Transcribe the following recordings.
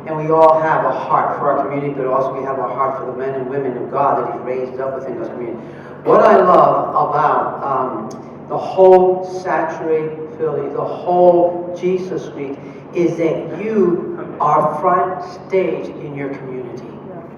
And we all have a heart for our community, but also we have a heart for the men and women of God that He's raised up within this community. What I love about the whole Saturate Philly, the whole Jesus Week, is that you are front stage in your community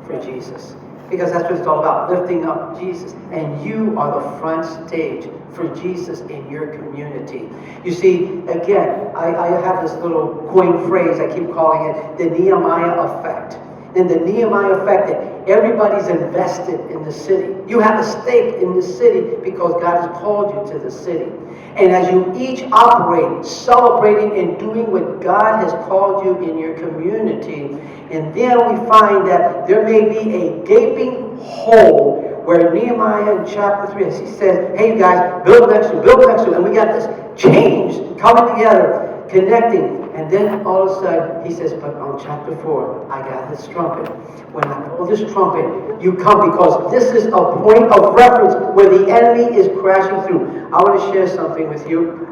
for Jesus. Because that's what it's all about, lifting up Jesus. And you are the front stage for Jesus in your community. You see, again, I have this little coin phrase, I keep calling it the Nehemiah effect. And the Nehemiah effect that everybody's invested in the city. You have a stake in the city because God has called you to the city. And as you each operate, celebrating and doing what God has called you in your community, and then we find that there may be a gaping hole where Nehemiah in chapter 3, as he says, hey you guys, build next to, and we got this change coming together, connecting. And then all of a sudden, he says, but on chapter 4, I got this trumpet. When I blow this trumpet, you come, because this is a point of reference where the enemy is crashing through. I want to share something with you.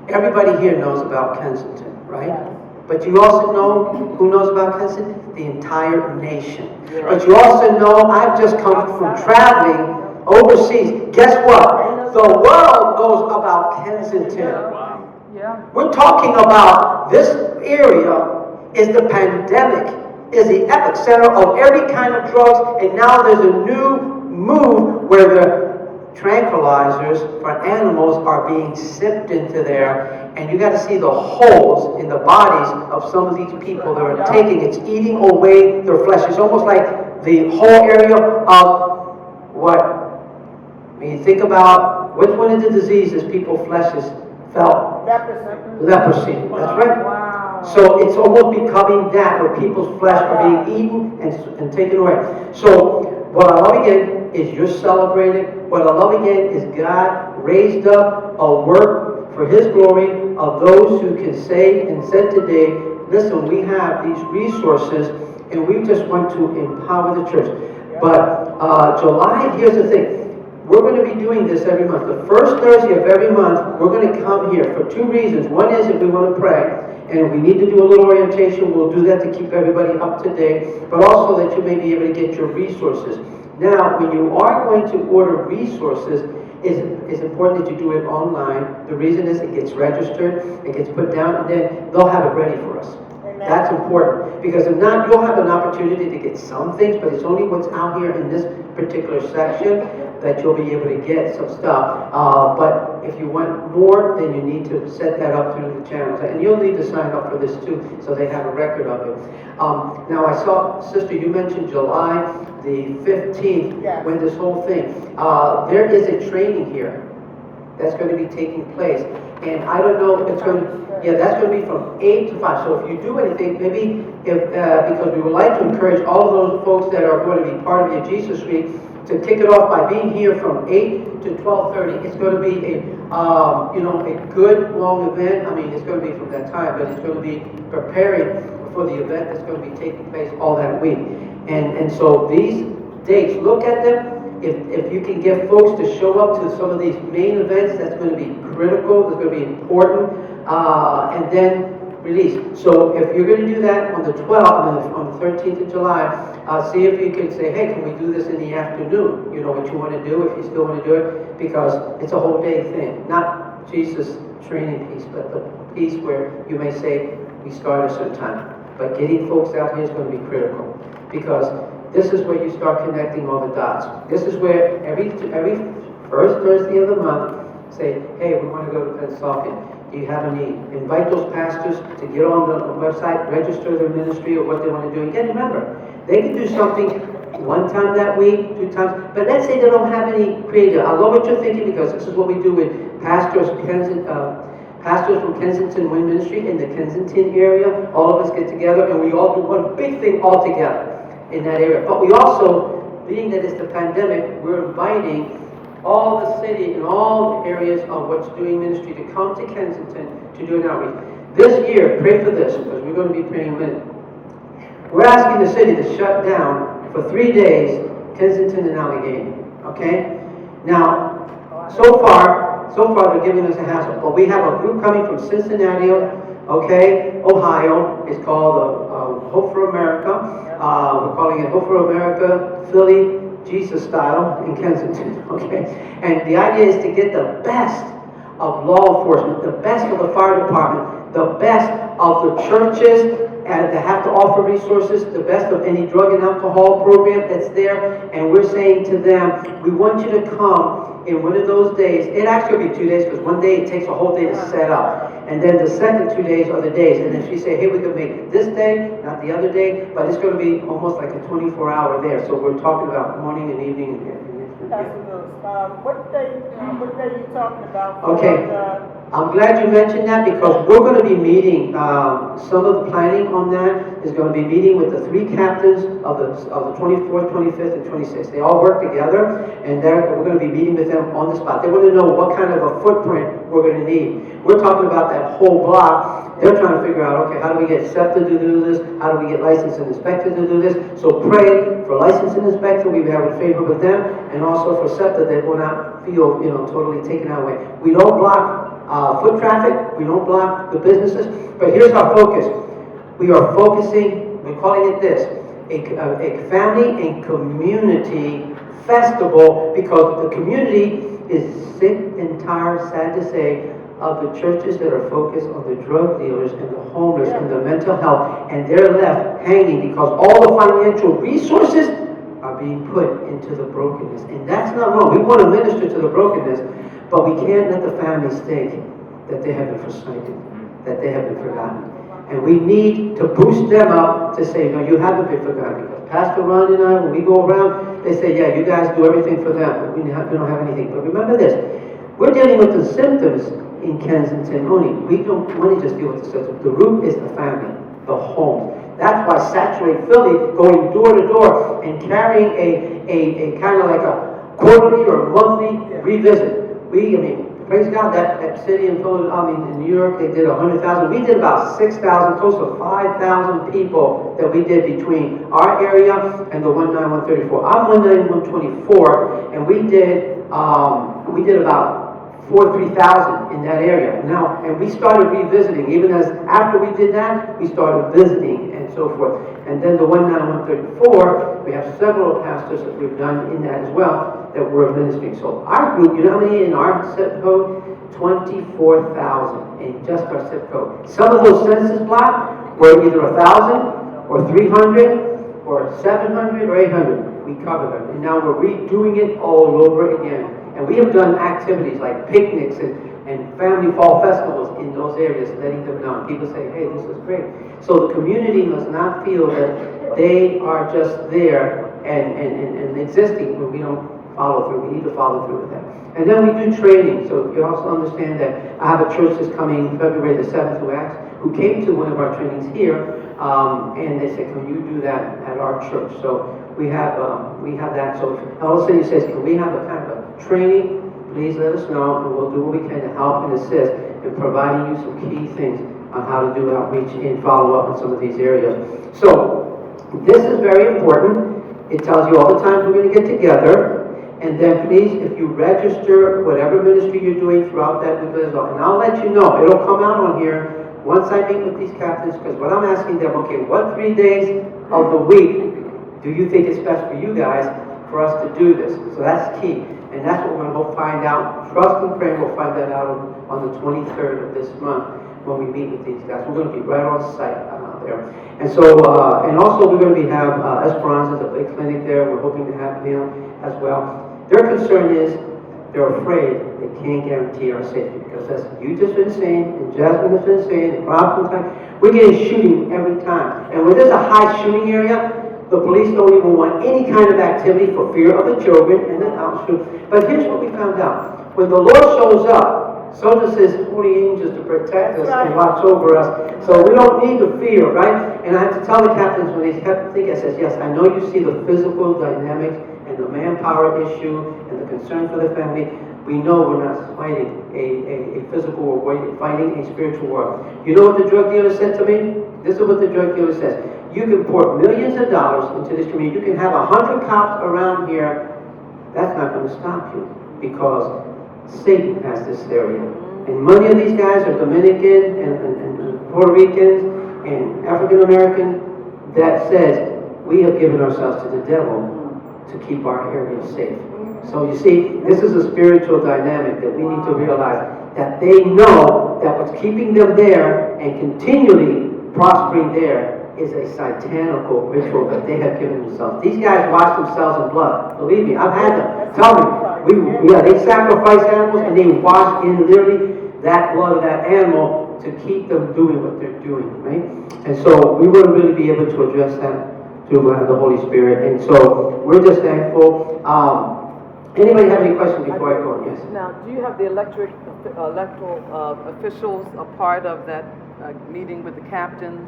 Everybody here knows about Kensington, right? But you also know, who knows about Kensington? The entire nation. But you also know, I've just come from traveling overseas. Guess what? The world knows about Kensington. We're talking about this area is the pandemic, is the epicenter of every kind of drugs, and now there's a new move where the tranquilizers for animals are being sipped into there, and you got to see the holes in the bodies of some of these people that are taking. It's eating away their flesh. It's almost like the whole area of what? When you think about which one of the diseases people's flesh is felt. Leprosy. That's right. Wow. So it's almost becoming that, where people's flesh are being eaten and taken away. So what I love again is you're celebrating. What I love again is God raised up a work for His glory of those who can say and said today, listen, we have these resources and we just want to empower the church. But July, here's the thing. We're going to be doing this every month. The first Thursday of every month, we're going to come here for two reasons. One is that we want to pray, and if we need to do a little orientation, we'll do that to keep everybody up to date, but also that you may be able to get your resources. Now, when you are going to order resources, it's important that you do it online. The reason is it gets registered, it gets put down, and then they'll have it ready for us. That's important, because if not, you'll have an opportunity to get some things, but it's only what's out here in this particular section that you'll be able to get some stuff. But if you want more, then you need to set that up through the channels. And you'll need to sign up for this too, so they have a record of it. Now I saw, Sister, you mentioned July the 15th, when this whole thing. There is a training here that's going to be taking place. And I don't know if it's going to, that's going to be from 8 to 5. So if you do anything, maybe if, because we would like to encourage all of those folks that are going to be part of your Jesus Week to kick it off by being here from 8 to 12:30. It's going to be a good long event. I mean, it's going to be from that time, but it's going to be preparing for the event that's going to be taking place all that week. And so these dates, look at them. If you can get folks to show up to some of these main events, that's going to be critical, that's going to be important, and then release. So if you're going to do that on the 12th, on the 13th of July, see if you can say, hey, can we do this in the afternoon? You know what you want to do, if you still want to do it, because it's a whole day thing. Not Jesus' training piece, but the piece where you may say, we start at a certain time. But getting folks out here is going to be critical, because this is where you start connecting all the dots. This is where every first Thursday of the month, say, hey, we want to go to Pennsauken. Do you have a need? Invite those pastors to get on the website, register their ministry or what they want to do. Again, remember, they can do something one time that week, 2 times, but let's say they don't have any creative. I love what you're thinking, because this is what we do with pastors from Kensington Wind Ministry in the Kensington area. All of us get together and we all do one big thing all together in that area. But we also, being that it's the pandemic, we're inviting all the city and all the areas of what's doing ministry to come to Kensington to do an outreach. This year, pray for this, because we're going to be praying in a minute. We're asking the city to shut down for 3 days Kensington and Allegheny. Okay? Now, so far they're giving us a hassle, but we have a group coming from Cincinnati, okay? Ohio. It's called Hope for America. We're calling it Hope for America, Philly, Jesus style in Kensington, okay? And the idea is to get the best of law enforcement, the best of the fire department, the best of the churches and that have to offer resources, the best of any drug and alcohol program that's there. And we're saying to them, we want you to come in one of those days. It actually will be 2 days because one day it takes a whole day to set up. And then the second 2 days are the days. And if you say, hey, we could make it this day, not the other day, but it's going to be almost like a 24-hour there. So we're talking about morning and evening. Pastor Lewis, what day are you talking about? Okay. I'm glad you mentioned that because we're going to be meeting, some of the planning on that is going to be meeting with the three captains of the 24th, 25th, and 26th. They all work together and we're going to be meeting with them on the spot. They want to know what kind of a footprint we're going to need. We're talking about that whole block. They're trying to figure out, okay, how do we get SEPTA to do this? How do we get licensed and inspectors to do this? So pray for licensed and inspector, we have a favor with them, and also for SEPTA that will not feel, totally taken away. We don't block foot traffic, we don't block the businesses, but here's our focus. We are focusing, we're calling it this, a family and community festival, because the community is sick and tired, sad to say, of the churches that are focused on the drug dealers and the homeless and the mental health, and they're left hanging because all the financial resources are being put into the brokenness. And that's not wrong. We want to minister to the brokenness, but we can't let the families think that they have been forsaken, that they have been forgotten. And we need to boost them up to say, no, you haven't been forgotten. Because Pastor Ron and I, when we go around, they say, yeah, you guys do everything for them, but we don't have anything. But remember this, we're dealing with the symptoms in Kensington only. We don't want to just deal with the symptoms. The root is the family, the home. That's why Saturate Philly, going door to door and carrying a kind of like a quarterly or monthly revisit. Praise God, that city in in New York, they did 100,000. We did about 6,000, close to 5,000 people that we did between our area and the 19134. I'm 19124, and we did about 3,000 in that area. Now, and we started revisiting, even as after we did that, we started visiting and so forth. And then the 19134, we have several pastors that we've done in that as well that we're ministering. So our group, you know how many in our zip code? 24,000 in just our zip code. Some of those census blocks were either 1,000 or 300 or 700 or 800. We cover them. And now we're redoing it all over again. And we have done activities like picnics and family fall festivals in those areas, letting them know. People say, hey, this is great. So the community must not feel that they are just there and existing when we don't follow through. We need to follow through with that. And then we do training. So you also understand that I have a church that's coming February the 7th who came to one of our trainings here, and they said, can you do that at our church? So we have that. So if all of a sudden you say, can we have a kind of a training? Please let us know, and we'll do what we can to help and assist in providing you some key things on how to do outreach and follow up in some of these areas. So this is very important. It tells you all the times we're going to get together. And then please, if you register whatever ministry you're doing throughout that week, and I'll let you know. It'll come out on here once I meet with these captains, because what I'm asking them, okay, what 3 days of the week do you think is best for you guys for us to do this? So that's key. And that's what we're going to go find out. Trust and pray, we'll find that out on the 23rd of this month when we meet with these guys. We're going to be right on site there. And so, and also we're going to have Esperanza, a big clinic there. We're hoping to have them as well. Their concern is they're afraid they can't guarantee our safety, because as you just been saying, and Jasmine has been saying, and Rob from time, we're getting shooting every time. And when there's a high shooting area, the police don't even want any kind of activity for fear of the children and the outshooting. But here's what we found out. When the Lord shows up, so does his holy angels to protect us and watch over us. So we don't need to fear, right? And I have to tell the captains when they kept thinking, I says, yes, I know you see the physical dynamics and the manpower issue and the concern for the family. We know we're not fighting a physical war, we're fighting a spiritual war. You know what the drug dealer said to me? This is what the drug dealer says. You can pour millions of dollars into this community. You can have 100 cops around here. That's not going to stop you, because Satan has this area. And many of these guys are Dominican and Puerto Ricans and African American that says we have given ourselves to the devil to keep our area safe. So you see, this is a spiritual dynamic that we need to realize, that they know that what's keeping them there and continually prospering there is a satanical ritual that they have given themselves. These guys wash themselves in blood. Believe me, I've had them. Tell me, they sacrifice animals and they wash in literally that blood of that animal to keep them doing what they're doing, right? And so we wouldn't really be able to address that through the Holy Spirit. And so we're just thankful. Anybody have any questions before I go? Yes. Now, do you have the electoral officials a part of that meeting with the captains?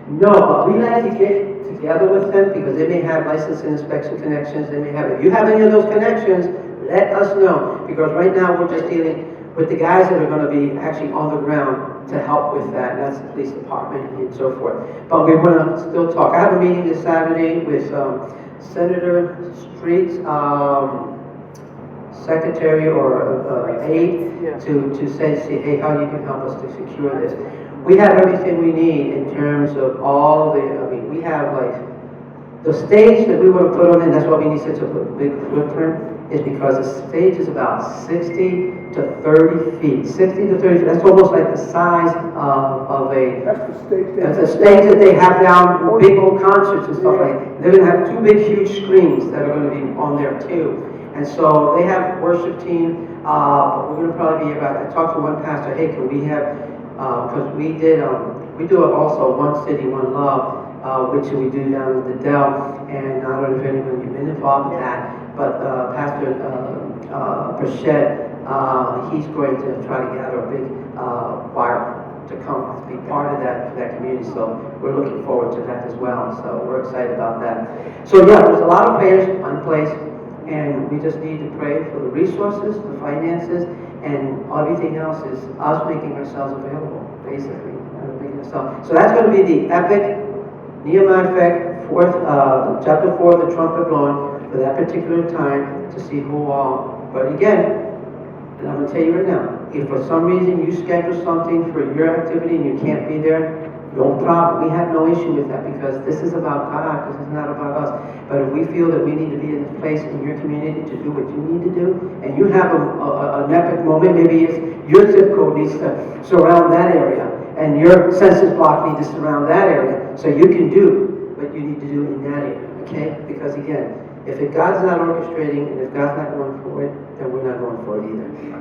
No, but we like to get together with them because they may have license and inspection connections. They may have. If you have any of those connections, let us know, because right now we're just dealing with the guys that are going to be actually on the ground to help with that. And that's the police department and so forth. But we want to still talk. I have a meeting this Saturday with Senator Street's secretary or aide to say, hey, how you can help us to secure this. We have everything we need in terms of all the, we have like, the stage that we want to put on in, that's why we need such a big footprint, is because the stage is about 60 to 30 feet. 60 to 30 feet, that's almost like the size of a... That's the stage. That's a stage that they have down in big old concerts and stuff like that. They're going to have two big, huge screens that are going to be on there too. And so they have worship team, but we're going to probably be about, I talked to one pastor, hey, can we have, because we do have also One City, One Love, which we do down at the Dell, and I don't know if anyone you've been involved with that, but Pastor Burchett, he's going to try to gather a big choir to come to be part of that community. So we're looking forward to that as well. So we're excited about that. So yeah, there's a lot of prayers in place, and we just need to pray for the resources, the finances, and everything else is us making ourselves available, basically. So that's going to be the epic Nehemiah effect, chapter 4, the trumpet blowing, for that particular time to see who all. But again, and I'm going to tell you right now, if for some reason you schedule something for your activity and you can't be there, no problem. We have no issue with that, because this is about God. This is not about us. But if we feel that we need to be in this place in your community to do what you need to do, and you have an epic moment, maybe it's your zip code needs to surround that area, and your census block needs to surround that area, so you can do what you need to do in that area, okay? Because again, if God's not orchestrating and if God's not going for it, then we're not going for it either.